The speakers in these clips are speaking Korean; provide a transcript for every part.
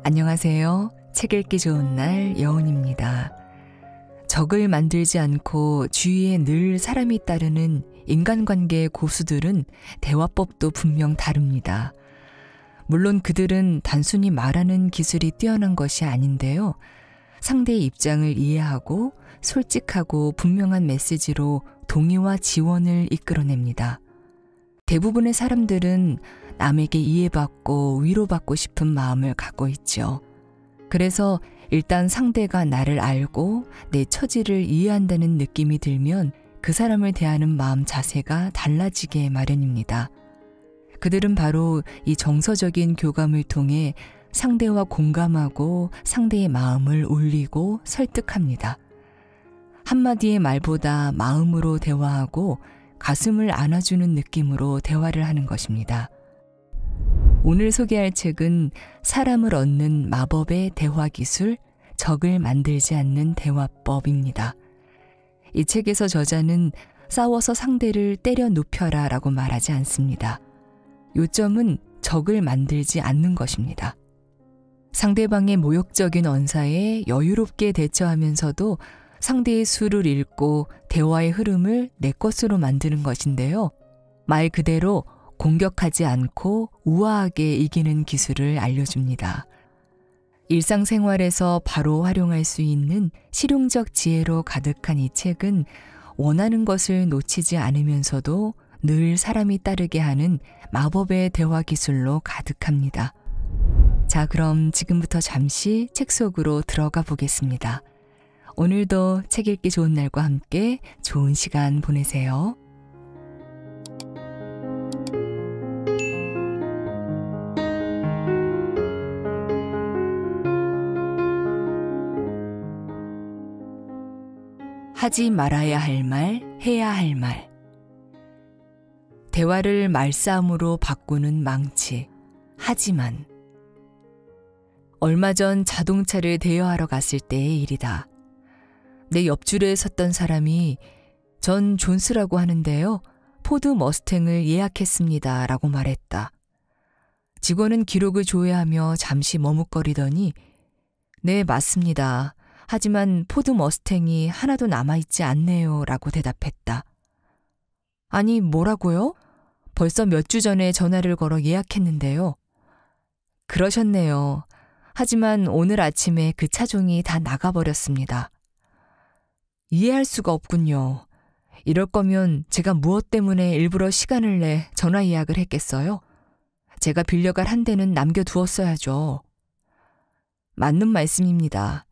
안녕하세요. 책 읽기 좋은 날 여운입니다. 적을 만들지 않고 주위에 늘 사람이 따르는 인간관계의 고수들은 대화법도 분명 다릅니다. 물론 그들은 단순히 말하는 기술이 뛰어난 것이 아닌데요. 상대의 입장을 이해하고 솔직하고 분명한 메시지로 동의와 지원을 이끌어냅니다. 대부분의 사람들은 남에게 이해받고 위로받고 싶은 마음을 갖고 있죠. 그래서 일단 상대가 나를 알고 내 처지를 이해한다는 느낌이 들면 그 사람을 대하는 마음 자세가 달라지게 마련입니다. 그들은 바로 이 정서적인 교감을 통해 상대와 공감하고 상대의 마음을 울리고 설득합니다. 한마디의 말보다 마음으로 대화하고 가슴을 안아주는 느낌으로 대화를 하는 것입니다. 오늘 소개할 책은 사람을 얻는 마법의 대화 기술, 적을 만들지 않는 대화법입니다. 이 책에서 저자는 싸워서 상대를 때려 눕혀라 라고 말하지 않습니다. 요점은 적을 만들지 않는 것입니다. 상대방의 모욕적인 언사에 여유롭게 대처하면서도 상대의 수를 읽고 대화의 흐름을 내 것으로 만드는 것인데요. 말 그대로 공격하지 않고 우아하게 이기는 기술을 알려줍니다. 일상생활에서 바로 활용할 수 있는 실용적 지혜로 가득한 이 책은 원하는 것을 놓치지 않으면서도 늘 사람이 따르게 하는 마법의 대화 기술로 가득합니다. 자, 그럼 지금부터 잠시 책 속으로 들어가 보겠습니다. 오늘도 책 읽기 좋은 날과 함께 좋은 시간 보내세요. 하지 말아야 할 말, 해야 할 말. 대화를 말싸움으로 바꾸는 망치. 하지만. 얼마 전 자동차를 대여하러 갔을 때의 일이다. 내 옆줄에 섰던 사람이 전 존스라고 하는데요. 포드 머스탱을 예약했습니다 라고 말했다. 직원은 기록을 조회하며 잠시 머뭇거리더니 네, 맞습니다. 하지만 포드 머스탱이 하나도 남아있지 않네요 라고 대답했다. 아니, 뭐라고요? 벌써 몇 주 전에 전화를 걸어 예약했는데요. 그러셨네요. 하지만 오늘 아침에 그 차종이 다 나가버렸습니다. 이해할 수가 없군요. 이럴 거면 제가 무엇 때문에 일부러 시간을 내 전화 예약을 했겠어요? 제가 빌려갈 한 대는 남겨두었어야죠. 맞는 말씀입니다.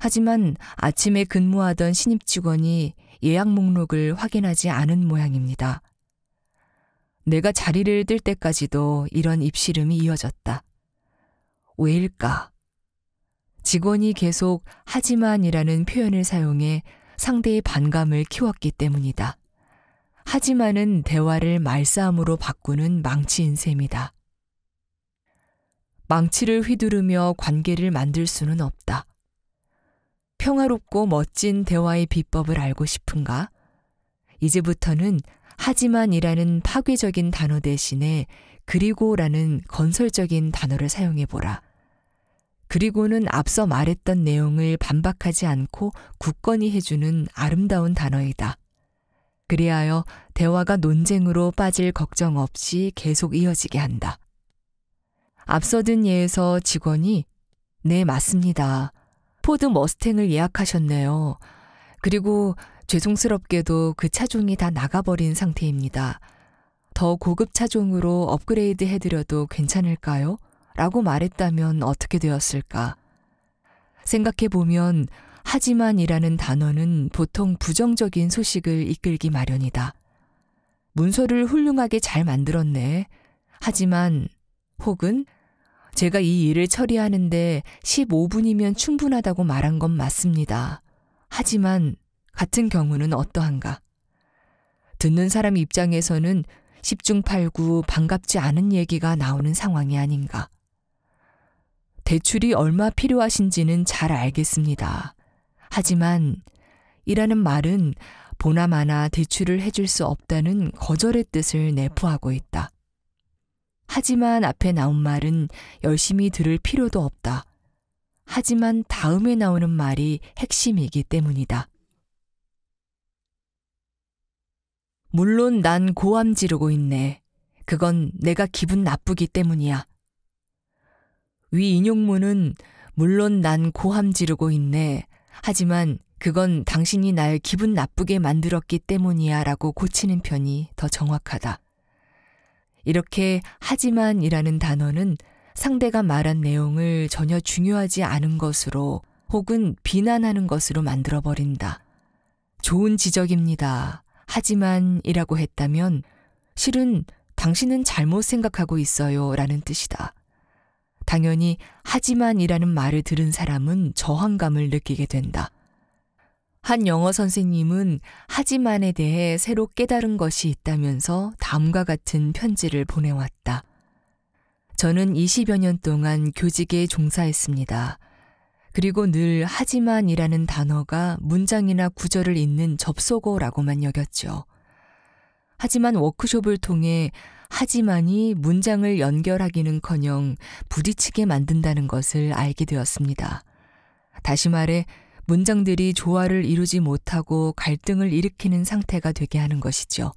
하지만 아침에 근무하던 신입 직원이 예약 목록을 확인하지 않은 모양입니다. 내가 자리를 뜰 때까지도 이런 입씨름이 이어졌다. 왜일까? 직원이 계속 하지만이라는 표현을 사용해 상대의 반감을 키웠기 때문이다. 하지만은 대화를 말싸움으로 바꾸는 망치인 셈이다. 망치를 휘두르며 관계를 만들 수는 없다. 평화롭고 멋진 대화의 비법을 알고 싶은가? 이제부터는 하지만이라는 파괴적인 단어 대신에 그리고라는 건설적인 단어를 사용해보라. 그리고는 앞서 말했던 내용을 반박하지 않고 굳건히 해주는 아름다운 단어이다. 그리하여 대화가 논쟁으로 빠질 걱정 없이 계속 이어지게 한다. 앞서 든 예에서 직원이 네, 맞습니다. 포드 머스탱을 예약하셨네요. 그리고 죄송스럽게도 그 차종이 다 나가버린 상태입니다. 더 고급 차종으로 업그레이드 해드려도 괜찮을까요? 라고 말했다면 어떻게 되었을까? 생각해보면 하지만이라는 단어는 보통 부정적인 소식을 이끌기 마련이다. 문서를 훌륭하게 잘 만들었네. 하지만 혹은 제가 이 일을 처리하는데 15분이면 충분하다고 말한 건 맞습니다. 하지만 같은 경우는 어떠한가? 듣는 사람 입장에서는 10중 8구 반갑지 않은 얘기가 나오는 상황이 아닌가. 대출이 얼마 필요하신지는 잘 알겠습니다. 하지만 이라는 말은 보나마나 대출을 해줄 수 없다는 거절의 뜻을 내포하고 있다. 하지만 앞에 나온 말은 열심히 들을 필요도 없다. 하지만 다음에 나오는 말이 핵심이기 때문이다. 물론 난 고함 지르고 있네. 그건 내가 기분 나쁘기 때문이야. 위 인용문은 물론 난 고함 지르고 있네. 하지만 그건 당신이 날 기분 나쁘게 만들었기 때문이야 라고 고치는 편이 더 정확하다. 이렇게 하지만이라는 단어는 상대가 말한 내용을 전혀 중요하지 않은 것으로 혹은 비난하는 것으로 만들어버린다. 좋은 지적입니다. 하지만이라고 했다면 실은 당신은 잘못 생각하고 있어요 라는 뜻이다. 당연히 하지만이라는 말을 들은 사람은 저항감을 느끼게 된다. 한 영어 선생님은 하지만에 대해 새로 깨달은 것이 있다면서 다음과 같은 편지를 보내왔다. 저는 20여 년 동안 교직에 종사했습니다. 그리고 늘 하지만이라는 단어가 문장이나 구절을 잇는 접속어라고만 여겼죠. 하지만 워크숍을 통해 하지만이 문장을 연결하기는커녕 부딪히게 만든다는 것을 알게 되었습니다. 다시 말해 문장들이 조화를 이루지 못하고 갈등을 일으키는 상태가 되게 하는 것이죠.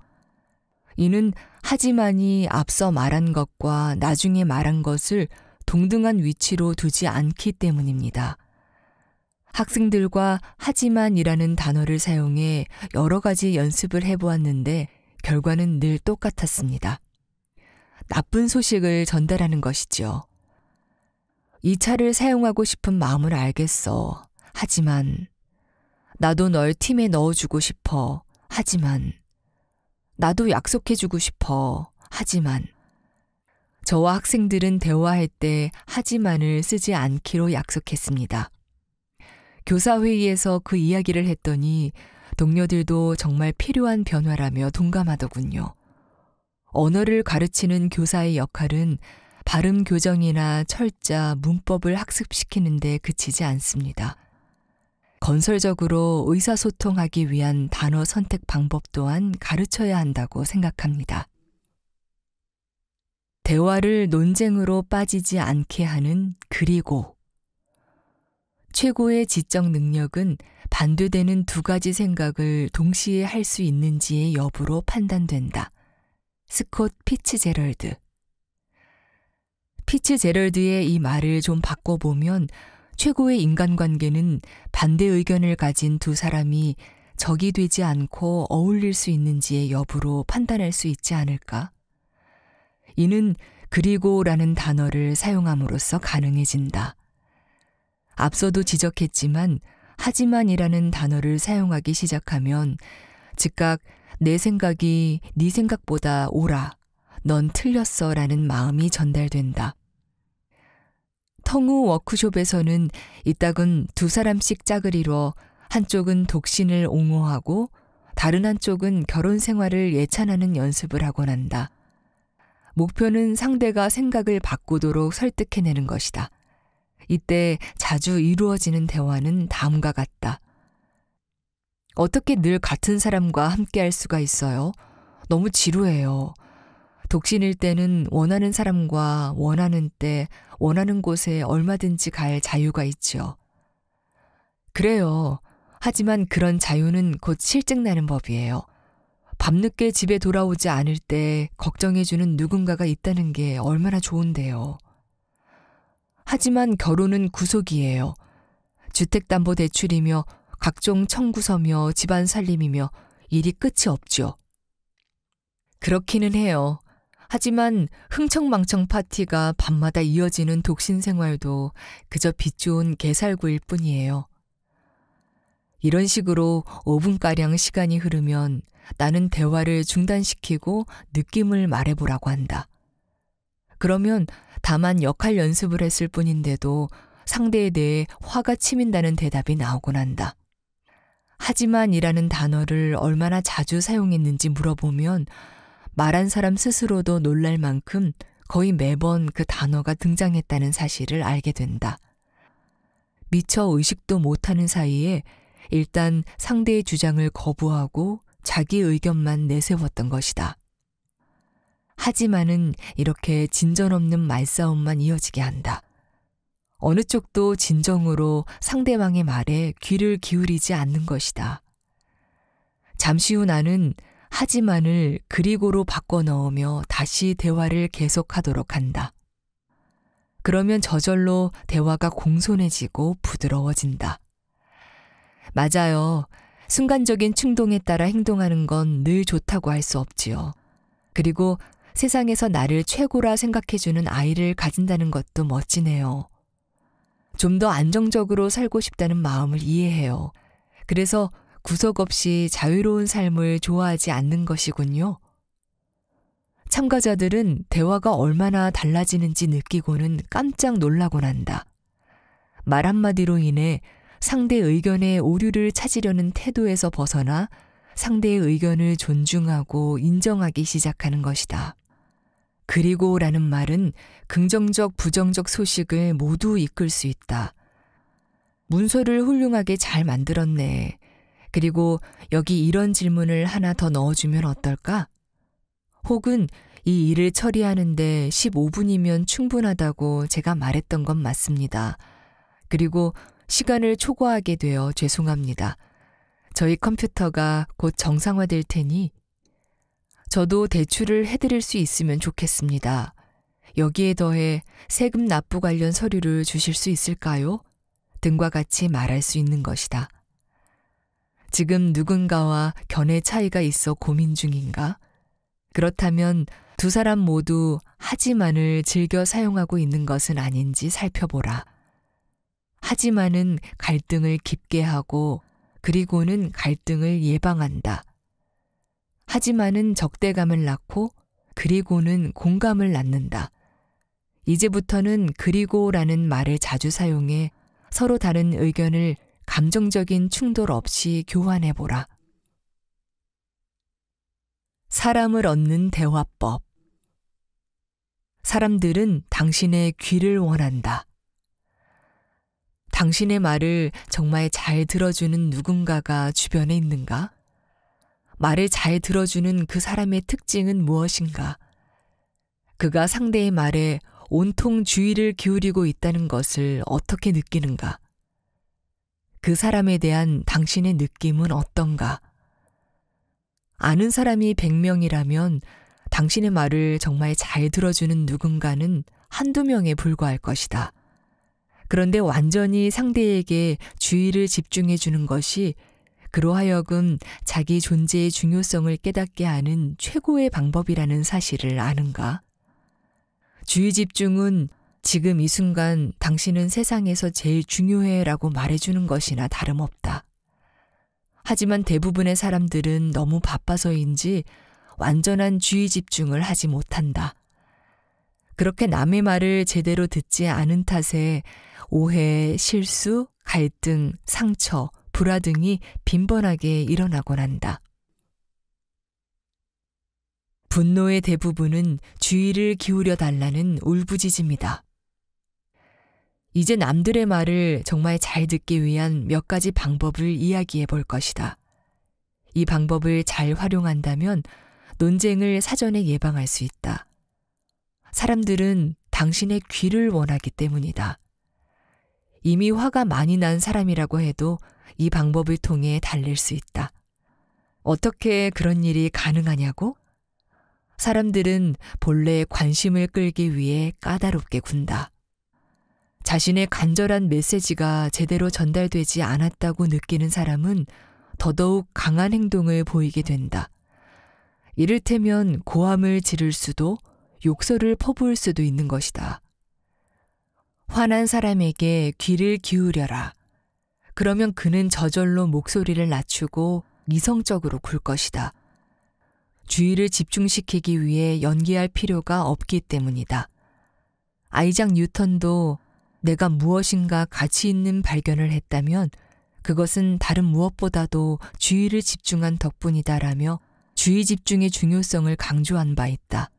이는 하지만이 앞서 말한 것과 나중에 말한 것을 동등한 위치로 두지 않기 때문입니다. 학생들과 하지만이라는 단어를 사용해 여러 가지 연습을 해보았는데 결과는 늘 똑같았습니다. 나쁜 소식을 전달하는 것이죠. 이 차를 사용하고 싶은 마음을 알겠어. 하지만 나도 널 팀에 넣어주고 싶어. 하지만 나도 약속해주고 싶어. 하지만 저와 학생들은 대화할 때 하지만을 쓰지 않기로 약속했습니다. 교사회의에서 그 이야기를 했더니 동료들도 정말 필요한 변화라며 동감하더군요. 언어를 가르치는 교사의 역할은 발음 교정이나 철자, 문법을 학습시키는 데 그치지 않습니다. 건설적으로 의사소통하기 위한 단어 선택 방법 또한 가르쳐야 한다고 생각합니다. 대화를 논쟁으로 빠지지 않게 하는 그리고 최고의 지적 능력은 반대되는 두 가지 생각을 동시에 할 수 있는지의 여부로 판단된다. 스콧 피츠제럴드. 피츠제럴드의 이 말을 좀 바꿔보면 최고의 인간관계는 반대 의견을 가진 두 사람이 적이 되지 않고 어울릴 수 있는지의 여부로 판단할 수 있지 않을까? 이는 그리고라는 단어를 사용함으로써 가능해진다. 앞서도 지적했지만 하지만이라는 단어를 사용하기 시작하면 즉각 내 생각이 네 생각보다 옳아, 넌 틀렸어 라는 마음이 전달된다. 텅우 워크숍에서는 이따금 두 사람씩 짝을 이뤄 한쪽은 독신을 옹호하고 다른 한쪽은 결혼 생활을 예찬하는 연습을 하곤 한다. 목표는 상대가 생각을 바꾸도록 설득해내는 것이다. 이때 자주 이루어지는 대화는 다음과 같다. 어떻게 늘 같은 사람과 함께할 수가 있어요? 너무 지루해요. 독신일 때는 원하는 사람과 원하는 때, 원하는 곳에 얼마든지 갈 자유가 있죠. 그래요. 하지만 그런 자유는 곧 실증나는 법이에요. 밤늦게 집에 돌아오지 않을 때 걱정해주는 누군가가 있다는 게 얼마나 좋은데요. 하지만 결혼은 구속이에요. 주택담보대출이며 각종 청구서며 집안 살림이며 일이 끝이 없죠. 그렇기는 해요. 하지만 흥청망청 파티가 밤마다 이어지는 독신 생활도 그저 빛 좋은 개살구일 뿐이에요. 이런 식으로 5분가량 시간이 흐르면 나는 대화를 중단시키고 느낌을 말해보라고 한다. 그러면 다만 역할 연습을 했을 뿐인데도 상대에 대해 화가 치민다는 대답이 나오곤 한다. 하지만이라는 단어를 얼마나 자주 사용했는지 물어보면 말한 사람 스스로도 놀랄 만큼 거의 매번 그 단어가 등장했다는 사실을 알게 된다. 미처 의식도 못하는 사이에 일단 상대의 주장을 거부하고 자기 의견만 내세웠던 것이다. 하지만은 이렇게 진전 없는 말싸움만 이어지게 한다. 어느 쪽도 진정으로 상대방의 말에 귀를 기울이지 않는 것이다. 잠시 후 나는 하지만을 그리고로 바꿔 넣으며 다시 대화를 계속하도록 한다. 그러면 저절로 대화가 공손해지고 부드러워진다. 맞아요. 순간적인 충동에 따라 행동하는 건 늘 좋다고 할 수 없지요. 그리고 세상에서 나를 최고라 생각해주는 아이를 가진다는 것도 멋지네요. 좀 더 안정적으로 살고 싶다는 마음을 이해해요. 그래서 구속 없이 자유로운 삶을 좋아하지 않는 것이군요. 참가자들은 대화가 얼마나 달라지는지 느끼고는 깜짝 놀라곤 한다. 말 한마디로 인해 상대 의견에 오류를 찾으려는 태도에서 벗어나 상대의 의견을 존중하고 인정하기 시작하는 것이다. 그리고라는 말은 긍정적, 부정적 소식을 모두 이끌 수 있다. 문서를 훌륭하게 잘 만들었네. 그리고 여기 이런 질문을 하나 더 넣어주면 어떨까? 혹은 이 일을 처리하는데 15분이면 충분하다고 제가 말했던 건 맞습니다. 그리고 시간을 초과하게 되어 죄송합니다. 저희 컴퓨터가 곧 정상화될 테니 저도 대출을 해드릴 수 있으면 좋겠습니다. 여기에 더해 세금 납부 관련 서류를 주실 수 있을까요? 등과 같이 말할 수 있는 것이다. 지금 누군가와 견해 차이가 있어 고민 중인가? 그렇다면 두 사람 모두 하지만을 즐겨 사용하고 있는 것은 아닌지 살펴보라. 하지만은 갈등을 깊게 하고 그리고는 갈등을 예방한다. 하지만은 적대감을 낳고 그리고는 공감을 낳는다. 이제부터는 그리고라는 말을 자주 사용해 서로 다른 의견을 감정적인 충돌 없이 교환해보라. 사람을 얻는 대화법. 사람들은 당신의 귀를 원한다. 당신의 말을 정말 잘 들어주는 누군가가 주변에 있는가? 말을 잘 들어주는 그 사람의 특징은 무엇인가? 그가 상대의 말에 온통 주의를 기울이고 있다는 것을 어떻게 느끼는가? 그 사람에 대한 당신의 느낌은 어떤가? 아는 사람이 100명이라면 당신의 말을 정말 잘 들어주는 누군가는 한두 명에 불과할 것이다. 그런데 완전히 상대에게 주의를 집중해 주는 것이 그로 하여금 자기 존재의 중요성을 깨닫게 하는 최고의 방법이라는 사실을 아는가? 주의 집중은 지금 이 순간 당신은 세상에서 제일 중요해라고 말해주는 것이나 다름없다. 하지만 대부분의 사람들은 너무 바빠서인지 완전한 주의 집중을 하지 못한다. 그렇게 남의 말을 제대로 듣지 않은 탓에 오해, 실수, 갈등, 상처, 불화 등이 빈번하게 일어나곤 한다. 분노의 대부분은 주의를 기울여 달라는 울부짖음이다. 이제 남들의 말을 정말 잘 듣기 위한 몇 가지 방법을 이야기해 볼 것이다. 이 방법을 잘 활용한다면 논쟁을 사전에 예방할 수 있다. 사람들은 당신의 귀를 원하기 때문이다. 이미 화가 많이 난 사람이라고 해도 이 방법을 통해 달랠 수 있다. 어떻게 그런 일이 가능하냐고? 사람들은 본래 관심을 끌기 위해 까다롭게 군다. 자신의 간절한 메시지가 제대로 전달되지 않았다고 느끼는 사람은 더더욱 강한 행동을 보이게 된다. 이를테면 고함을 지를 수도 욕설을 퍼부을 수도 있는 것이다. 화난 사람에게 귀를 기울여라. 그러면 그는 저절로 목소리를 낮추고 이성적으로 굴 것이다. 주의를 집중시키기 위해 연기할 필요가 없기 때문이다. 아이작 뉴턴도 내가 무엇인가 가치 있는 발견을 했다면 그것은 다른 무엇보다도 주의를 집중한 덕분이다라며 주의 집중의 중요성을 강조한 바 있다.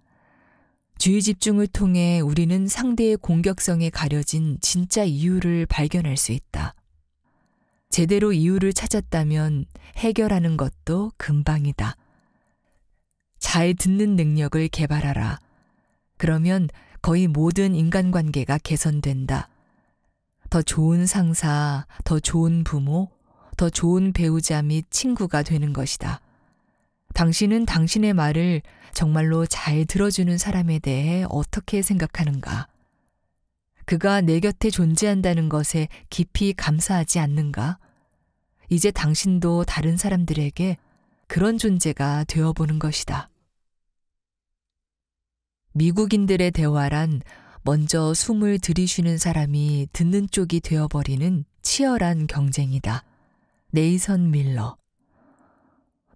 주의 집중을 통해 우리는 상대의 공격성에 가려진 진짜 이유를 발견할 수 있다. 제대로 이유를 찾았다면 해결하는 것도 금방이다. 잘 듣는 능력을 개발하라. 그러면 거의 모든 인간관계가 개선된다. 더 좋은 상사, 더 좋은 부모, 더 좋은 배우자 및 친구가 되는 것이다. 당신은 당신의 말을 정말로 잘 들어주는 사람에 대해 어떻게 생각하는가? 그가 내 곁에 존재한다는 것에 깊이 감사하지 않는가? 이제 당신도 다른 사람들에게 그런 존재가 되어보는 것이다. 미국인들의 대화란 먼저 숨을 들이쉬는 사람이 듣는 쪽이 되어버리는 치열한 경쟁이다. 네이선 밀러.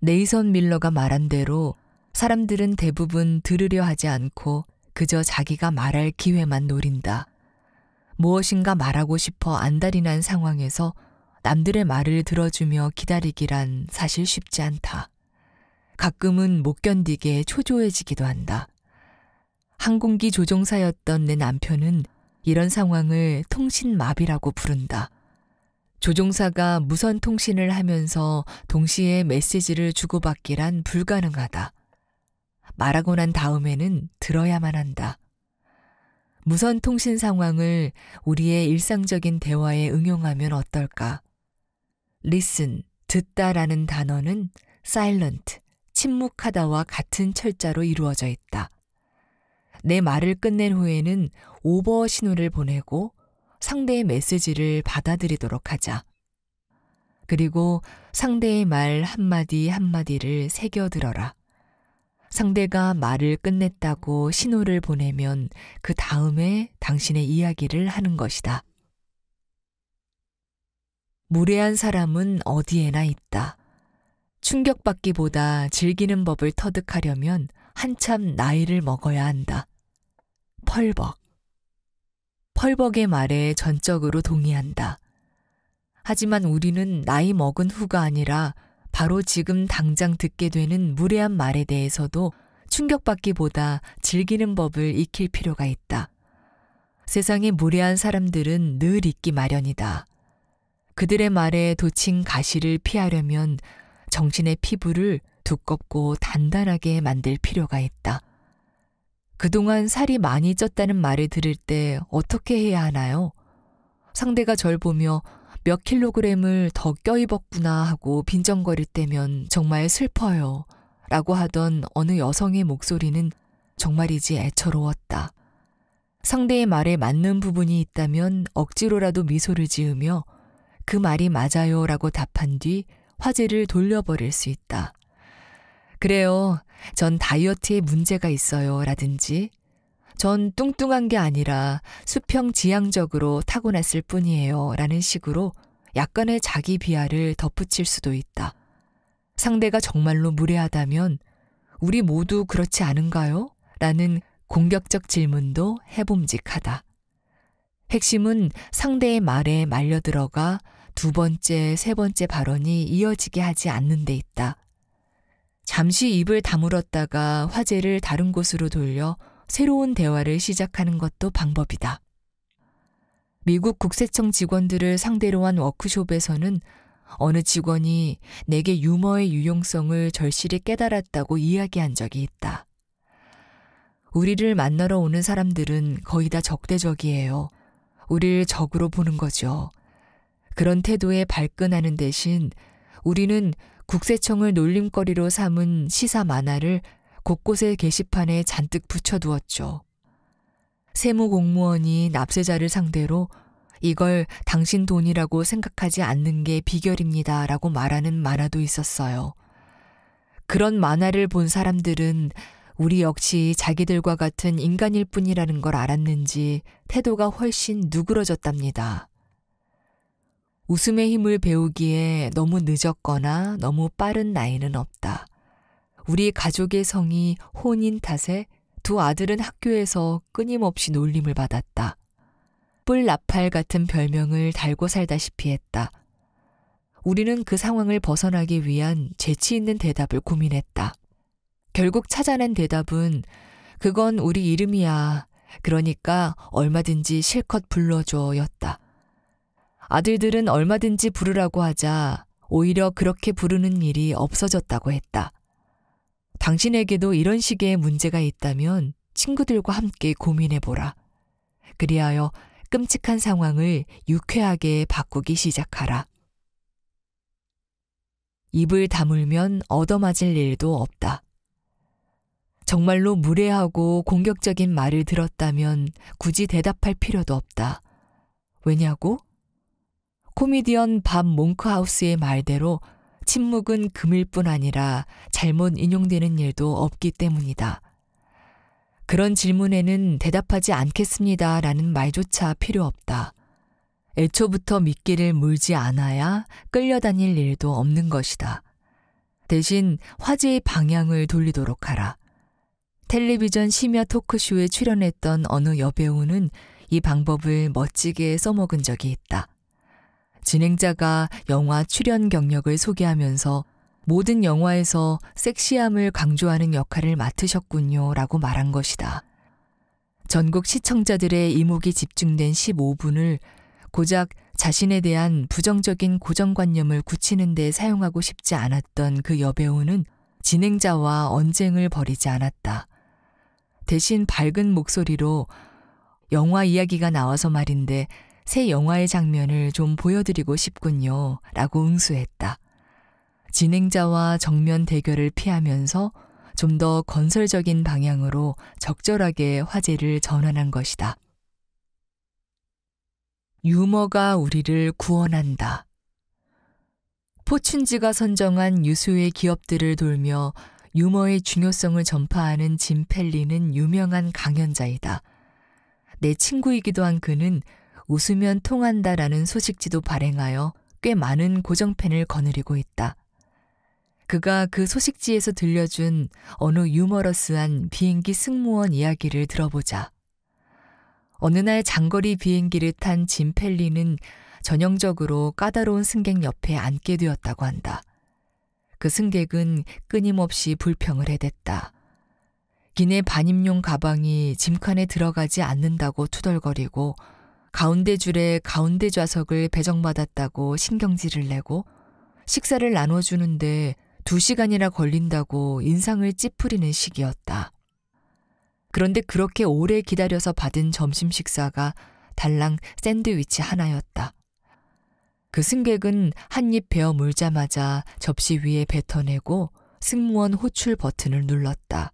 네이선 밀러가 말한 대로 사람들은 대부분 들으려 하지 않고 그저 자기가 말할 기회만 노린다. 무엇인가 말하고 싶어 안달이 난 상황에서 남들의 말을 들어주며 기다리기란 사실 쉽지 않다. 가끔은 못 견디게 초조해지기도 한다. 항공기 조종사였던 내 남편은 이런 상황을 통신마비라고 부른다. 조종사가 무선 통신을 하면서 동시에 메시지를 주고받기란 불가능하다. 말하고 난 다음에는 들어야만 한다. 무선 통신 상황을 우리의 일상적인 대화에 응용하면 어떨까? listen, 듣다라는 단어는 silent, 침묵하다와 같은 철자로 이루어져 있다. 내 말을 끝낸 후에는 오버 신호를 보내고 상대의 메시지를 받아들이도록 하자. 그리고 상대의 말 한마디 한마디를 새겨 들어라. 상대가 말을 끝냈다고 신호를 보내면 그 다음에 당신의 이야기를 하는 것이다. 무례한 사람은 어디에나 있다. 충격받기보다 즐기는 법을 터득하려면 한참 나이를 먹어야 한다. 펄벅. 펄벅의 말에 전적으로 동의한다. 하지만 우리는 나이 먹은 후가 아니라 바로 지금 당장 듣게 되는 무례한 말에 대해서도 충격받기보다 즐기는 법을 익힐 필요가 있다. 세상에 무례한 사람들은 늘 있기 마련이다. 그들의 말에 돋친 가시를 피하려면 정신의 피부를 두껍고 단단하게 만들 필요가 있다. 그동안 살이 많이 쪘다는 말을 들을 때 어떻게 해야 하나요? 상대가 절 보며 몇 킬로그램을 더 껴입었구나 하고 빈정거릴 때면 정말 슬퍼요. 라고 하던 어느 여성의 목소리는 정말이지 애처로웠다. 상대의 말에 맞는 부분이 있다면 억지로라도 미소를 지으며 그 말이 맞아요 라고 답한 뒤 화제를 돌려버릴 수 있다. 그래요. 전 다이어트에 문제가 있어요. 라든지 전 뚱뚱한 게 아니라 수평지향적으로 타고났을 뿐이에요. 라는 식으로 약간의 자기 비하를 덧붙일 수도 있다. 상대가 정말로 무례하다면 우리 모두 그렇지 않은가요? 라는 공격적 질문도 해봄직하다. 핵심은 상대의 말에 말려들어가 두 번째, 세 번째 발언이 이어지게 하지 않는 데 있다. 잠시 입을 다물었다가 화제를 다른 곳으로 돌려 새로운 대화를 시작하는 것도 방법이다. 미국 국세청 직원들을 상대로 한 워크숍에서는 어느 직원이 내게 유머의 유용성을 절실히 깨달았다고 이야기한 적이 있다. 우리를 만나러 오는 사람들은 거의 다 적대적이에요. 우리를 적으로 보는 거죠. 그런 태도에 발끈하는 대신 우리는 국세청을 놀림거리로 삼은 시사 만화를 곳곳에 게시판에 잔뜩 붙여두었죠. 세무공무원이 납세자를 상대로 이걸 당신 돈이라고 생각하지 않는 게 비결입니다 라고 말하는 만화도 있었어요. 그런 만화를 본 사람들은 우리 역시 자기들과 같은 인간일 뿐이라는 걸 알았는지 태도가 훨씬 누그러졌답니다. 웃음의 힘을 배우기에 너무 늦었거나 너무 빠른 나이는 없다. 우리 가족의 성이 혼인 탓에 두 아들은 학교에서 끊임없이 놀림을 받았다. 뿔나팔 같은 별명을 달고 살다시피 했다. 우리는 그 상황을 벗어나기 위한 재치 있는 대답을 고민했다. 결국 찾아낸 대답은 그건 우리 이름이야. 그러니까 얼마든지 실컷 불러줘 였다. 아들들은 얼마든지 부르라고 하자 오히려 그렇게 부르는 일이 없어졌다고 했다. 당신에게도 이런 식의 문제가 있다면 친구들과 함께 고민해보라. 그리하여 끔찍한 상황을 유쾌하게 바꾸기 시작하라. 입을 다물면 얻어맞을 일도 없다. 정말로 무례하고 공격적인 말을 들었다면 굳이 대답할 필요도 없다. 왜냐고? 코미디언 밥 몽크하우스의 말대로 침묵은 금일 뿐 아니라 잘못 인용되는 일도 없기 때문이다. 그런 질문에는 대답하지 않겠습니다 라는 말조차 필요 없다. 애초부터 미끼를 물지 않아야 끌려다닐 일도 없는 것이다. 대신 화제의 방향을 돌리도록 하라. 텔레비전 심야 토크쇼에 출연했던 어느 여배우는 이 방법을 멋지게 써먹은 적이 있다. 진행자가 영화 출연 경력을 소개하면서 모든 영화에서 섹시함을 강조하는 역할을 맡으셨군요 라고 말한 것이다. 전국 시청자들의 이목이 집중된 15분을 고작 자신에 대한 부정적인 고정관념을 굳히는 데 사용하고 싶지 않았던 그 여배우는 진행자와 언쟁을 벌이지 않았다. 대신 밝은 목소리로 영화 이야기가 나와서 말인데 새 영화의 장면을 좀 보여드리고 싶군요 라고 응수했다. 진행자와 정면 대결을 피하면서 좀 더 건설적인 방향으로 적절하게 화제를 전환한 것이다. 유머가 우리를 구원한다. 포춘지가 선정한 유수의 기업들을 돌며 유머의 중요성을 전파하는 짐 펠리는 유명한 강연자이다. 내 친구이기도 한 그는 웃으면 통한다라는 소식지도 발행하여 꽤 많은 고정팬을 거느리고 있다. 그가 그 소식지에서 들려준 어느 유머러스한 비행기 승무원 이야기를 들어보자. 어느 날 장거리 비행기를 탄 짐 펠리는 전형적으로 까다로운 승객 옆에 앉게 되었다고 한다. 그 승객은 끊임없이 불평을 해댔다. 기내 반입용 가방이 짐칸에 들어가지 않는다고 투덜거리고 가운데 줄에 가운데 좌석을 배정받았다고 신경질을 내고 식사를 나눠주는데 2시간이나 걸린다고 인상을 찌푸리는 시기였다. 그런데 그렇게 오래 기다려서 받은 점심 식사가 달랑 샌드위치 하나였다. 그 승객은 한 입 베어 물자마자 접시 위에 뱉어내고 승무원 호출 버튼을 눌렀다.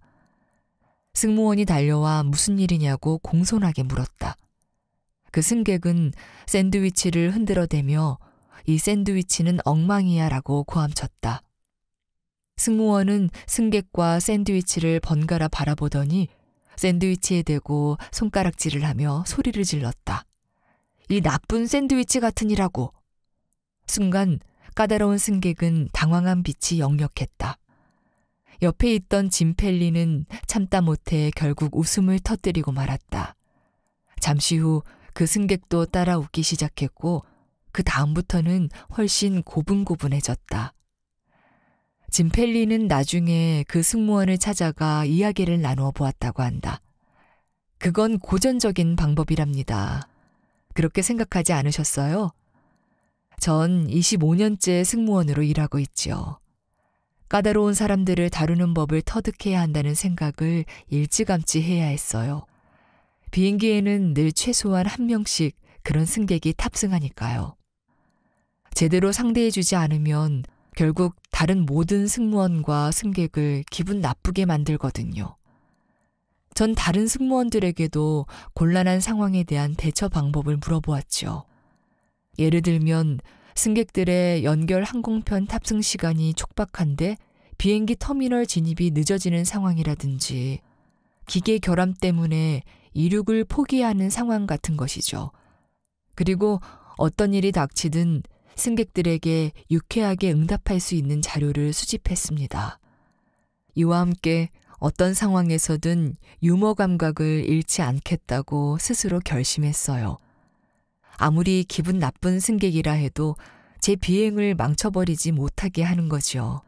승무원이 달려와 무슨 일이냐고 공손하게 물었다. 그 승객은 샌드위치를 흔들어대며 이 샌드위치는 엉망이야 라고 고함쳤다. 승무원은 승객과 샌드위치를 번갈아 바라보더니 샌드위치에 대고 손가락질을 하며 소리를 질렀다. 이 나쁜 샌드위치 같으니라고. 순간 까다로운 승객은 당황한 빛이 역력했다. 옆에 있던 짐 펠리는 참다 못해 결국 웃음을 터뜨리고 말았다. 잠시 후 그 승객도 따라 웃기 시작했고 그 다음부터는 훨씬 고분고분해졌다. 짐 펠리는 나중에 그 승무원을 찾아가 이야기를 나누어 보았다고 한다. 그건 고전적인 방법이랍니다. 그렇게 생각하지 않으셨어요? 전 25년째 승무원으로 일하고 있지요. 까다로운 사람들을 다루는 법을 터득해야 한다는 생각을 일찌감치 해야 했어요. 비행기에는 늘 최소한 한 명씩 그런 승객이 탑승하니까요. 제대로 상대해주지 않으면 결국 다른 모든 승무원과 승객을 기분 나쁘게 만들거든요. 전 다른 승무원들에게도 곤란한 상황에 대한 대처 방법을 물어보았죠. 예를 들면 승객들의 연결 항공편 탑승 시간이 촉박한데 비행기 터미널 진입이 늦어지는 상황이라든지 기계 결함 때문에 이륙을 포기하는 상황 같은 것이죠. 그리고 어떤 일이 닥치든 승객들에게 유쾌하게 응답할 수 있는 자료를 수집했습니다. 이와 함께 어떤 상황에서든 유머 감각을 잃지 않겠다고 스스로 결심했어요. 아무리 기분 나쁜 승객이라 해도 제 비행을 망쳐버리지 못하게 하는 거죠.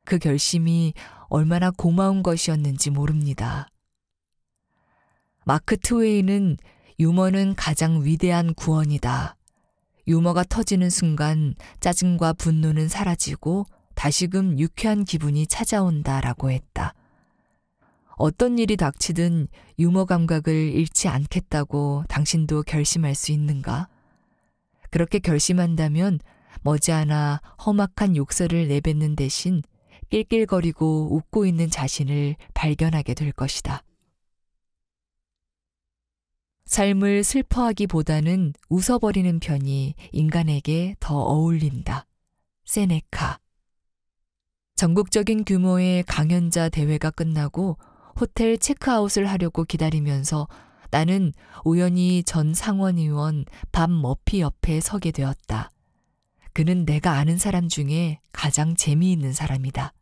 그 결심이 얼마나 고마운 것이었는지 모릅니다. 마크 트웨이는 유머는 가장 위대한 구원이다. 유머가 터지는 순간 짜증과 분노는 사라지고 다시금 유쾌한 기분이 찾아온다라고 했다. 어떤 일이 닥치든 유머 감각을 잃지 않겠다고 당신도 결심할 수 있는가? 그렇게 결심한다면 머지않아 험악한 욕설을 내뱉는 대신 낄낄거리고 웃고 있는 자신을 발견하게 될 것이다. 삶을 슬퍼하기보다는 웃어버리는 편이 인간에게 더 어울린다. 세네카. 전국적인 규모의 강연자 대회가 끝나고 호텔 체크아웃을 하려고 기다리면서 나는 우연히 전 상원의원 밥 머피 옆에 서게 되었다. 그는 내가 아는 사람 중에 가장 재미있는 사람이다.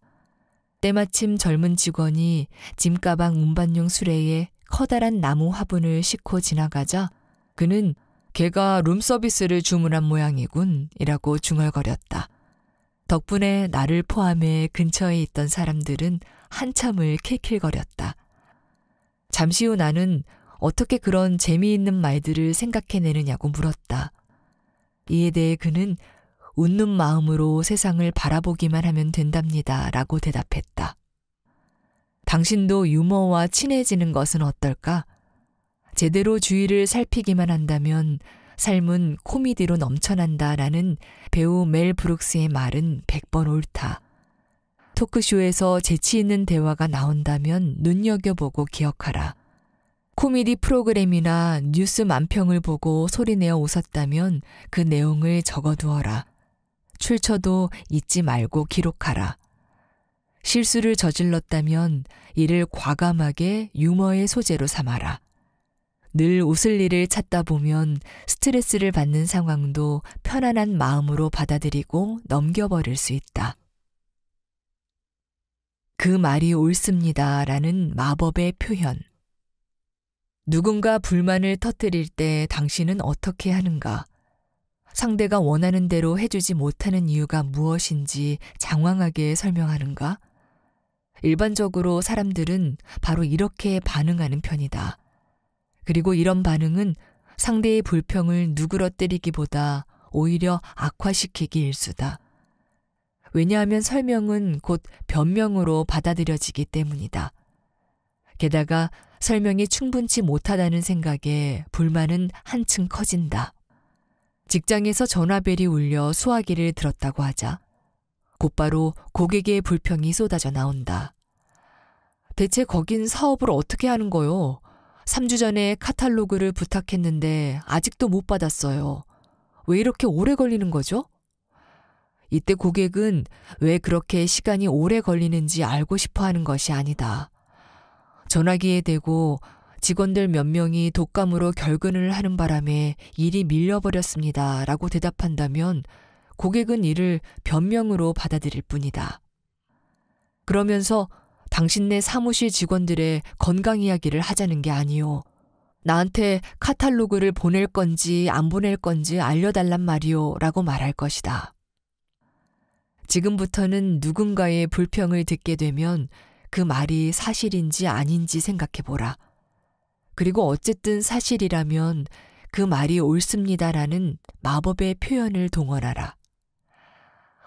때마침 젊은 직원이 짐가방 운반용 수레에 커다란 나무 화분을 싣고 지나가자 그는 걔가 룸서비스를 주문한 모양이군 이라고 중얼거렸다. 덕분에 나를 포함해 근처에 있던 사람들은 한참을 킬킬거렸다. 잠시 후 나는 어떻게 그런 재미있는 말들을 생각해내느냐고 물었다. 이에 대해 그는 웃는 마음으로 세상을 바라보기만 하면 된답니다 라고 대답했다. 당신도 유머와 친해지는 것은 어떨까? 제대로 주위를 살피기만 한다면 삶은 코미디로 넘쳐난다 라는 배우 멜 브룩스의 말은 100번 옳다. 토크쇼에서 재치 있는 대화가 나온다면 눈여겨보고 기억하라. 코미디 프로그램이나 뉴스 만평을 보고 소리내어 웃었다면 그 내용을 적어두어라. 출처도 잊지 말고 기록하라. 실수를 저질렀다면 이를 과감하게 유머의 소재로 삼아라. 늘 웃을 일을 찾다 보면 스트레스를 받는 상황도 편안한 마음으로 받아들이고 넘겨버릴 수 있다. 그 말이 옳습니다 라는 마법의 표현. 누군가 불만을 터뜨릴 때 당신은 어떻게 하는가? 상대가 원하는 대로 해주지 못하는 이유가 무엇인지 장황하게 설명하는가? 일반적으로 사람들은 바로 이렇게 반응하는 편이다. 그리고 이런 반응은 상대의 불평을 누그러뜨리기보다 오히려 악화시키기 일수다. 왜냐하면 설명은 곧 변명으로 받아들여지기 때문이다. 게다가 설명이 충분치 못하다는 생각에 불만은 한층 커진다. 직장에서 전화벨이 울려 수화기를 들었다고 하자 곧바로 고객의 불평이 쏟아져 나온다. 대체 거긴 사업을 어떻게 하는 거요? 3주 전에 카탈로그를 부탁했는데 아직도 못 받았어요. 왜 이렇게 오래 걸리는 거죠? 이때 고객은 왜 그렇게 시간이 오래 걸리는지 알고 싶어 하는 것이 아니다. 전화기에 대고 직원들 몇 명이 독감으로 결근을 하는 바람에 일이 밀려버렸습니다 라고 대답한다면 고객은 이를 변명으로 받아들일 뿐이다. 그러면서 당신네 사무실 직원들의 건강 이야기를 하자는 게 아니요. 나한테 카탈로그를 보낼 건지 안 보낼 건지 알려달란 말이요 라고 말할 것이다. 지금부터는 누군가의 불평을 듣게 되면 그 말이 사실인지 아닌지 생각해보라. 그리고 어쨌든 사실이라면 그 말이 옳습니다라는 마법의 표현을 동원하라.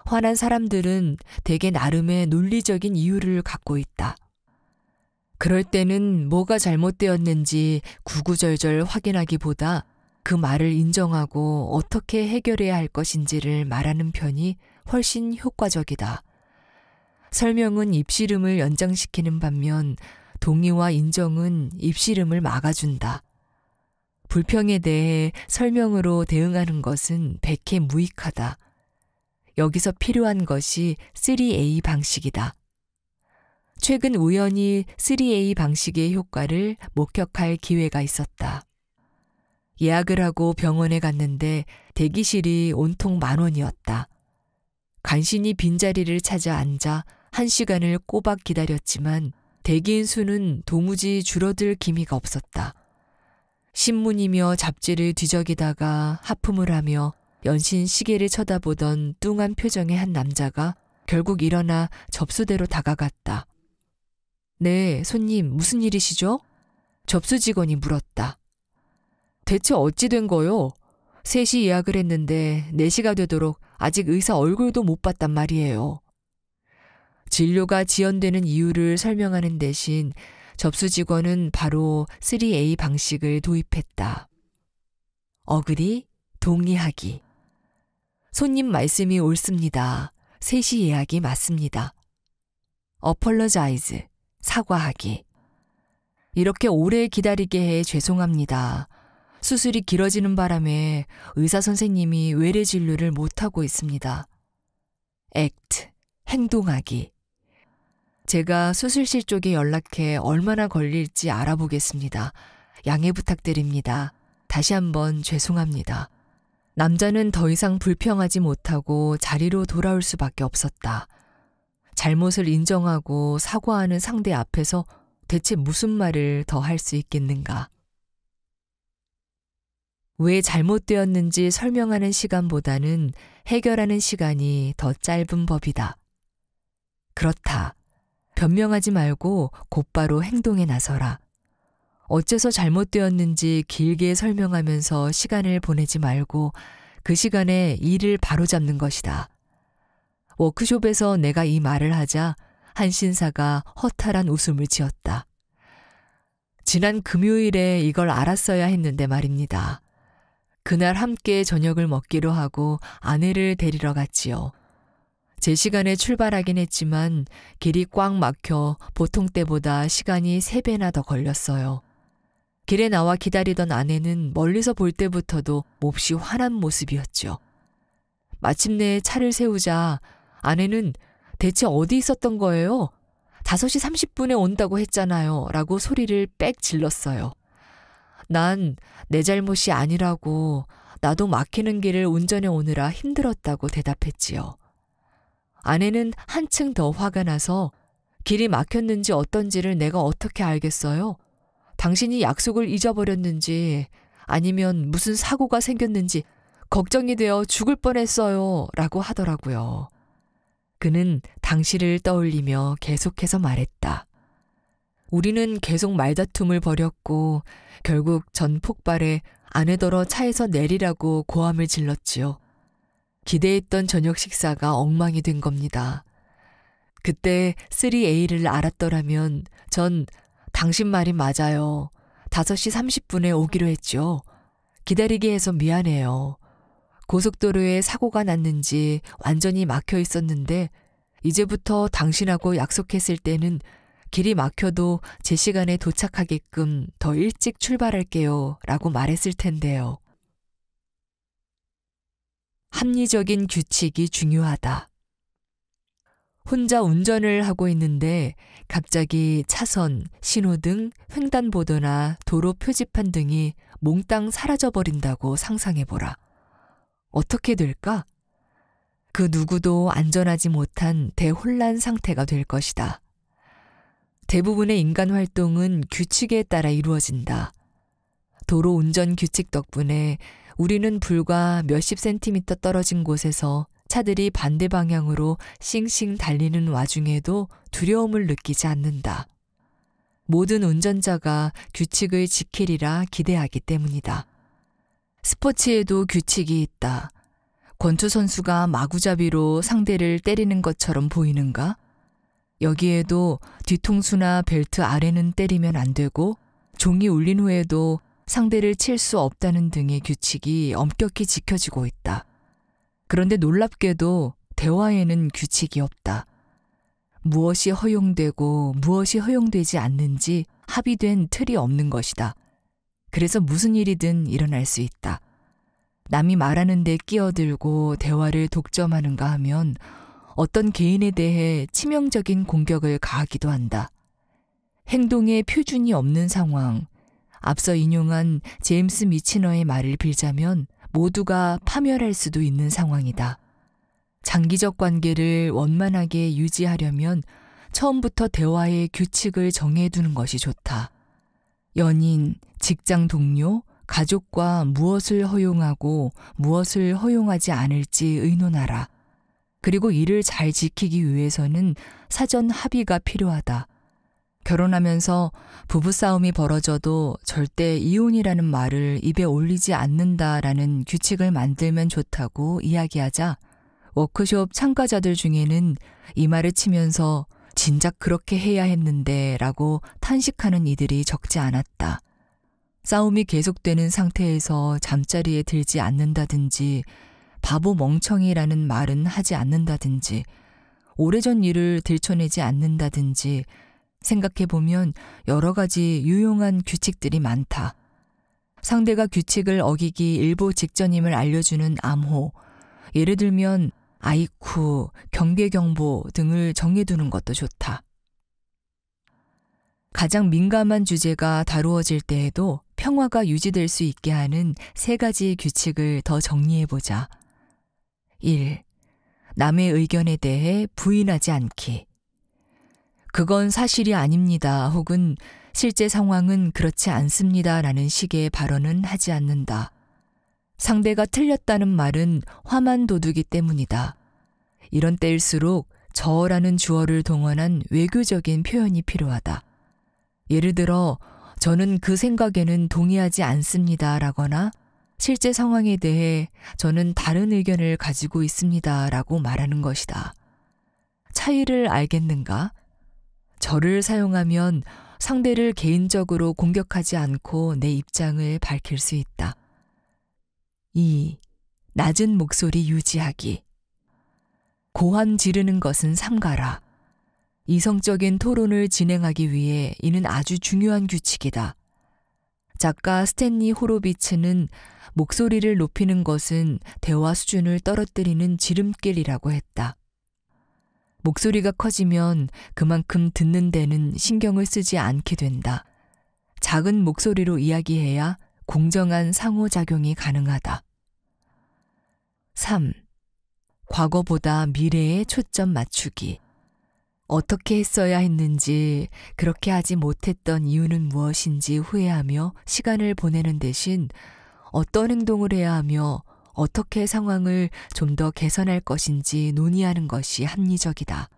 화난 사람들은 대개 나름의 논리적인 이유를 갖고 있다. 그럴 때는 뭐가 잘못되었는지 구구절절 확인하기보다 그 말을 인정하고 어떻게 해결해야 할 것인지를 말하는 편이 훨씬 효과적이다. 설명은 입씨름을 연장시키는 반면 동의와 인정은 입씨름을 막아준다. 불평에 대해 설명으로 대응하는 것은 백해 무익하다. 여기서 필요한 것이 3A 방식이다. 최근 우연히 3A 방식의 효과를 목격할 기회가 있었다. 예약을 하고 병원에 갔는데 대기실이 온통 10,000원이었다. 간신히 빈자리를 찾아 앉아 1시간을 꼬박 기다렸지만 대기인 수는 도무지 줄어들 기미가 없었다. 신문이며 잡지를 뒤적이다가 하품을 하며 연신 시계를 쳐다보던 뚱한 표정의 한 남자가 결국 일어나 접수대로 다가갔다. 네, 손님 무슨 일이시죠? 접수 직원이 물었다. 대체 어찌 된 거요? 3시 예약을 했는데 4시가 되도록 아직 의사 얼굴도 못 봤단 말이에요. 진료가 지연되는 이유를 설명하는 대신 접수 직원은 바로 3A 방식을 도입했다. 어그리, 동의하기. 손님 말씀이 옳습니다. 3시 예약이 맞습니다. apologize, 사과하기. 이렇게 오래 기다리게 해 죄송합니다. 수술이 길어지는 바람에 의사 선생님이 외래 진료를 못하고 있습니다. act, 행동하기. 제가 수술실 쪽에 연락해 얼마나 걸릴지 알아보겠습니다. 양해 부탁드립니다. 다시 한번 죄송합니다. 남자는 더 이상 불평하지 못하고 자리로 돌아올 수밖에 없었다. 잘못을 인정하고 사과하는 상대 앞에서 대체 무슨 말을 더 할 수 있겠는가? 왜 잘못되었는지 설명하는 시간보다는 해결하는 시간이 더 짧은 법이다. 그렇다. 변명하지 말고 곧바로 행동에 나서라. 어째서 잘못되었는지 길게 설명하면서 시간을 보내지 말고 그 시간에 일을 바로잡는 것이다. 워크숍에서 내가 이 말을 하자 한 신사가 허탈한 웃음을 지었다. 지난 금요일에 이걸 알았어야 했는데 말입니다. 그날 함께 저녁을 먹기로 하고 아내를 데리러 갔지요. 제 시간에 출발하긴 했지만 길이 꽉 막혀 보통 때보다 시간이 3배나 더 걸렸어요. 길에 나와 기다리던 아내는 멀리서 볼 때부터도 몹시 화난 모습이었죠. 마침내 차를 세우자 아내는 대체 어디 있었던 거예요? 5시 30분에 온다고 했잖아요. 라고 소리를 빽 질렀어요. 난 내 잘못이 아니라고 나도 막히는 길을 운전해 오느라 힘들었다고 대답했지요. 아내는 한층 더 화가 나서 길이 막혔는지 어떤지를 내가 어떻게 알겠어요? 당신이 약속을 잊어버렸는지 아니면 무슨 사고가 생겼는지 걱정이 되어 죽을 뻔했어요. 라고 하더라고요. 그는 당시를 떠올리며 계속해서 말했다. 우리는 계속 말다툼을 벌였고 결국 전 폭발에 아내더러 차에서 내리라고 고함을 질렀지요. 기대했던 저녁 식사가 엉망이 된 겁니다. 그때 3A를 알았더라면 전 당신 말이 맞아요. 5시 30분에 오기로 했죠. 기다리게 해서 미안해요. 고속도로에 사고가 났는지 완전히 막혀 있었는데 이제부터 당신하고 약속했을 때는 길이 막혀도 제 시간에 도착하게끔 더 일찍 출발할게요. 라고 말했을 텐데요. 합리적인 규칙이 중요하다. 혼자 운전을 하고 있는데 갑자기 차선, 신호등, 횡단보도나 도로 표지판 등이 몽땅 사라져버린다고 상상해보라. 어떻게 될까? 그 누구도 안전하지 못한 대혼란 상태가 될 것이다. 대부분의 인간 활동은 규칙에 따라 이루어진다. 도로 운전 규칙 덕분에 우리는 불과 몇십 센티미터 떨어진 곳에서 차들이 반대 방향으로 싱싱 달리는 와중에도 두려움을 느끼지 않는다. 모든 운전자가 규칙을 지키리라 기대하기 때문이다. 스포츠에도 규칙이 있다. 권투 선수가 마구잡이로 상대를 때리는 것처럼 보이는가? 여기에도 뒤통수나 벨트 아래는 때리면 안 되고 종이 울린 후에도 상대를 칠 수 없다는 등의 규칙이 엄격히 지켜지고 있다. 그런데 놀랍게도 대화에는 규칙이 없다. 무엇이 허용되고 무엇이 허용되지 않는지 합의된 틀이 없는 것이다. 그래서 무슨 일이든 일어날 수 있다. 남이 말하는 데 끼어들고 대화를 독점하는가 하면 어떤 개인에 대해 치명적인 공격을 가하기도 한다. 행동에 표준이 없는 상황, 앞서 인용한 제임스 미치너의 말을 빌자면 모두가 파멸할 수도 있는 상황이다. 장기적 관계를 원만하게 유지하려면 처음부터 대화의 규칙을 정해두는 것이 좋다. 연인, 직장 동료, 가족과 무엇을 허용하고 무엇을 허용하지 않을지 의논하라. 그리고 이를 잘 지키기 위해서는 사전 합의가 필요하다. 결혼하면서 부부싸움이 벌어져도 절대 이혼이라는 말을 입에 올리지 않는다라는 규칙을 만들면 좋다고 이야기하자 워크숍 참가자들 중에는 이 말을 치면서 진작 그렇게 해야 했는데 라고 탄식하는 이들이 적지 않았다. 싸움이 계속되는 상태에서 잠자리에 들지 않는다든지 바보 멍청이라는 말은 하지 않는다든지 오래전 일을 들춰내지 않는다든지 생각해보면 여러 가지 유용한 규칙들이 많다. 상대가 규칙을 어기기 일보 직전임을 알려주는 암호, 예를 들면 아이쿠, 경계경보 등을 정해두는 것도 좋다. 가장 민감한 주제가 다루어질 때에도 평화가 유지될 수 있게 하는 3가지 규칙을 더 정리해보자. 1. 남의 의견에 대해 부인하지 않기. 그건 사실이 아닙니다 혹은 실제 상황은 그렇지 않습니다 라는 식의 발언은 하지 않는다. 상대가 틀렸다는 말은 화만 돋우기 때문이다. 이런 때일수록 저라는 주어를 동원한 외교적인 표현이 필요하다. 예를 들어 저는 그 생각에는 동의하지 않습니다 라거나 실제 상황에 대해 저는 다른 의견을 가지고 있습니다 라고 말하는 것이다. 차이를 알겠는가? 저를 사용하면 상대를 개인적으로 공격하지 않고 내 입장을 밝힐 수 있다. 2. 낮은 목소리 유지하기. 고함 지르는 것은 삼가라. 이성적인 토론을 진행하기 위해 이는 아주 중요한 규칙이다. 작가 스탠리 호로비츠는 목소리를 높이는 것은 대화 수준을 떨어뜨리는 지름길이라고 했다. 목소리가 커지면 그만큼 듣는 데는 신경을 쓰지 않게 된다. 작은 목소리로 이야기해야 공정한 상호작용이 가능하다. 3. 과거보다 미래에 초점 맞추기. 어떻게 했어야 했는지, 그렇게 하지 못했던 이유는 무엇인지 후회하며 시간을 보내는 대신 어떤 행동을 해야 하며 어떻게 상황을 좀 더 개선할 것인지 논의하는 것이 합리적이다.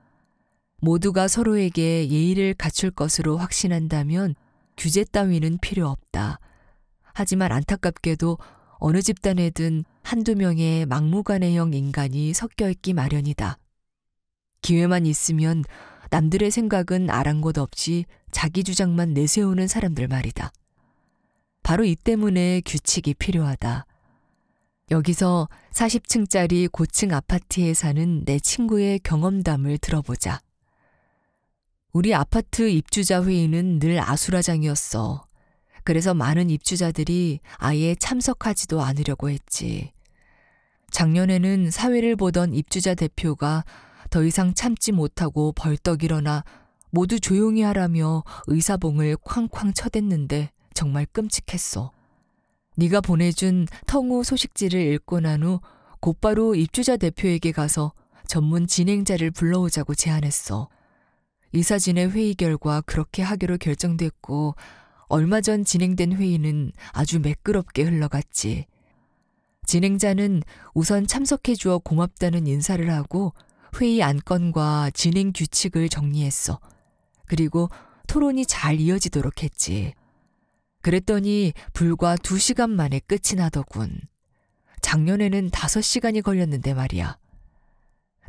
모두가 서로에게 예의를 갖출 것으로 확신한다면 규제 따위는 필요 없다. 하지만 안타깝게도 어느 집단에든 한두 명의 막무가내형 인간이 섞여 있기 마련이다. 기회만 있으면 남들의 생각은 아랑곳 없이 자기 주장만 내세우는 사람들 말이다. 바로 이 때문에 규칙이 필요하다. 여기서 40층짜리 고층 아파트에 사는 내 친구의 경험담을 들어보자. 우리 아파트 입주자 회의는 늘 아수라장이었어. 그래서 많은 입주자들이 아예 참석하지도 않으려고 했지. 작년에는 사회를 보던 입주자 대표가 더 이상 참지 못하고 벌떡 일어나 모두 조용히 하라며 의사봉을 쾅쾅 쳐댔는데 정말 끔찍했어. 네가 보내준 텅우 소식지를 읽고 난 후 곧바로 입주자 대표에게 가서 전문 진행자를 불러오자고 제안했어. 이사진의 회의 결과 그렇게 하기로 결정됐고 얼마 전 진행된 회의는 아주 매끄럽게 흘러갔지. 진행자는 우선 참석해 주어 고맙다는 인사를 하고 회의 안건과 진행 규칙을 정리했어. 그리고 토론이 잘 이어지도록 했지. 그랬더니 불과 2시간 만에 끝이 나더군. 작년에는 5시간이 걸렸는데 말이야.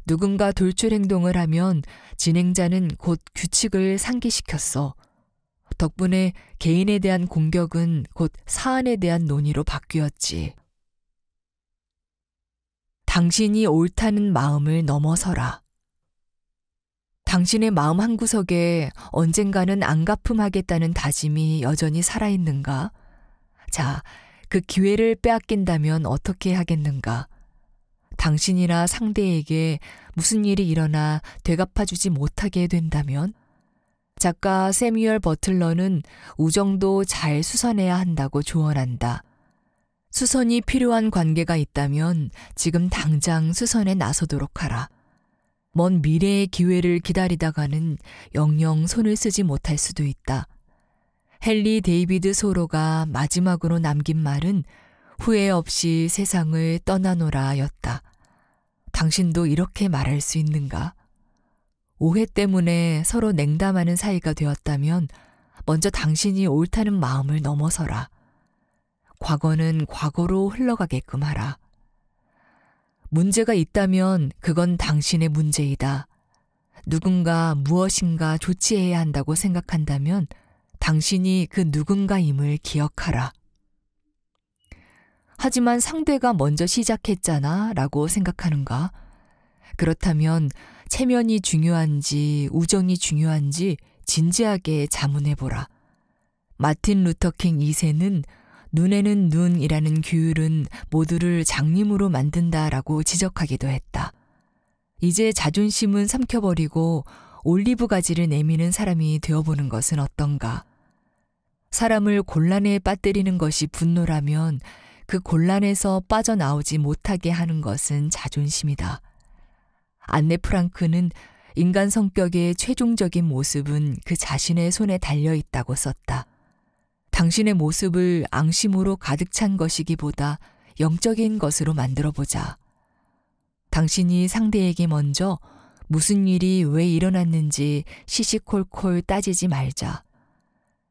누군가 돌출 행동을 하면 진행자는 곧 규칙을 상기시켰어. 덕분에 개인에 대한 공격은 곧 사안에 대한 논의로 바뀌었지. 당신이 옳다는 마음을 넘어서라. 당신의 마음 한구석에 언젠가는 안 갚음하겠다는 다짐이 여전히 살아있는가? 자, 그 기회를 빼앗긴다면 어떻게 하겠는가? 당신이나 상대에게 무슨 일이 일어나 되갚아주지 못하게 된다면? 작가 세뮤얼 버틀러는 우정도 잘 수선해야 한다고 조언한다. 수선이 필요한 관계가 있다면 지금 당장 수선에 나서도록 하라. 먼 미래의 기회를 기다리다가는 영영 손을 쓰지 못할 수도 있다. 헨리 데이비드 소로가 마지막으로 남긴 말은 후회 없이 세상을 떠나노라 였다. 당신도 이렇게 말할 수 있는가? 오해 때문에 서로 냉담하는 사이가 되었다면 먼저 당신이 옳다는 마음을 넘어서라. 과거는 과거로 흘러가게끔 하라. 문제가 있다면 그건 당신의 문제이다. 누군가 무엇인가 조치해야 한다고 생각한다면 당신이 그 누군가임을 기억하라. 하지만 상대가 먼저 시작했잖아 라고 생각하는가? 그렇다면 체면이 중요한지 우정이 중요한지 진지하게 자문해보라. 마틴 루터킹 2세는 눈에는 눈이라는 규율은 모두를 장님으로 만든다라고 지적하기도 했다. 이제 자존심은 삼켜버리고 올리브 가지를 내미는 사람이 되어보는 것은 어떤가? 사람을 곤란에 빠뜨리는 것이 분노라면 그 곤란에서 빠져나오지 못하게 하는 것은 자존심이다. 안네 프랑크는 인간 성격의 최종적인 모습은 그 자신의 손에 달려있다고 썼다. 당신의 모습을 앙심으로 가득 찬 것이기보다 영적인 것으로 만들어보자. 당신이 상대에게 먼저 무슨 일이 왜 일어났는지 시시콜콜 따지지 말자.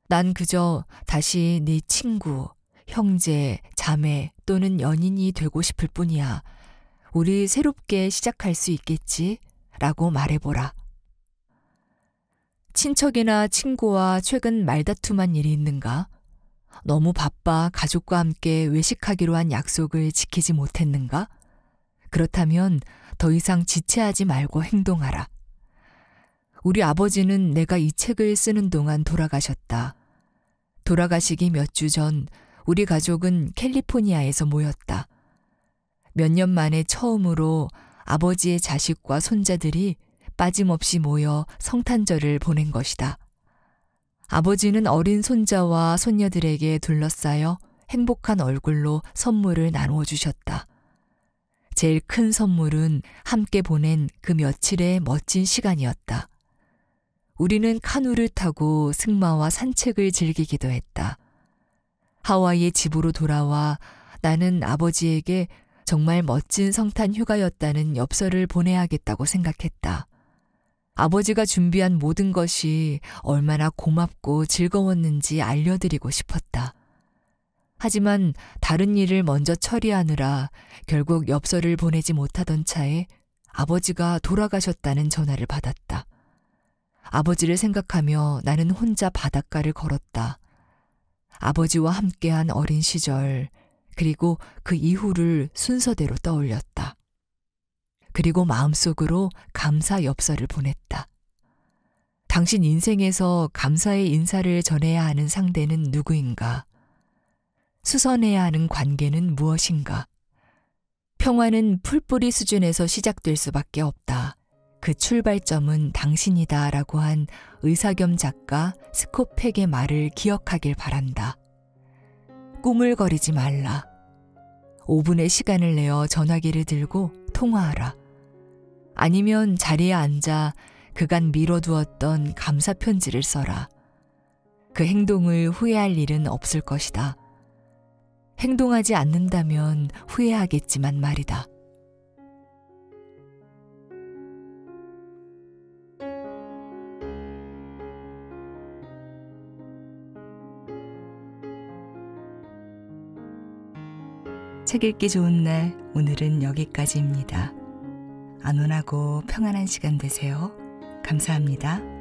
난 그저 다시 네 친구, 형제, 자매 또는 연인이 되고 싶을 뿐이야. 우리 새롭게 시작할 수 있겠지? 라고 말해보라. 친척이나 친구와 최근 말다툼한 일이 있는가? 너무 바빠 가족과 함께 외식하기로 한 약속을 지키지 못했는가? 그렇다면 더 이상 지체하지 말고 행동하라. 우리 아버지는 내가 이 책을 쓰는 동안 돌아가셨다. 돌아가시기 몇 주 전 우리 가족은 캘리포니아에서 모였다. 몇 년 만에 처음으로 아버지의 자식과 손자들이 빠짐없이 모여 성탄절을 보낸 것이다. 아버지는 어린 손자와 손녀들에게 둘러싸여 행복한 얼굴로 선물을 나누어 주셨다. 제일 큰 선물은 함께 보낸 그 며칠의 멋진 시간이었다. 우리는 카누를 타고 승마와 산책을 즐기기도 했다. 하와이의 집으로 돌아와 나는 아버지에게 정말 멋진 성탄 휴가였다는 엽서를 보내야겠다고 생각했다. 아버지가 준비한 모든 것이 얼마나 고맙고 즐거웠는지 알려드리고 싶었다. 하지만 다른 일을 먼저 처리하느라 결국 엽서를 보내지 못하던 차에 아버지가 돌아가셨다는 전화를 받았다. 아버지를 생각하며 나는 혼자 바닷가를 걸었다. 아버지와 함께한 어린 시절, 그리고 그 이후를 순서대로 떠올렸다. 그리고 마음속으로 감사 엽서를 보냈다. 당신 인생에서 감사의 인사를 전해야 하는 상대는 누구인가? 수선해야 하는 관계는 무엇인가? 평화는 풀뿌리 수준에서 시작될 수밖에 없다. 그 출발점은 당신이다 라고 한 의사겸 작가 스코펙의 말을 기억하길 바란다. 꾸물거리지 말라. 5분의 시간을 내어 전화기를 들고 통화하라. 아니면 자리에 앉아 그간 미뤄두었던 감사 편지를 써라. 그 행동을 후회할 일은 없을 것이다. 행동하지 않는다면 후회하겠지만 말이다. 책 읽기 좋은 날, 오늘은 여기까지입니다. 안온하고 평안한 시간 되세요. 감사합니다.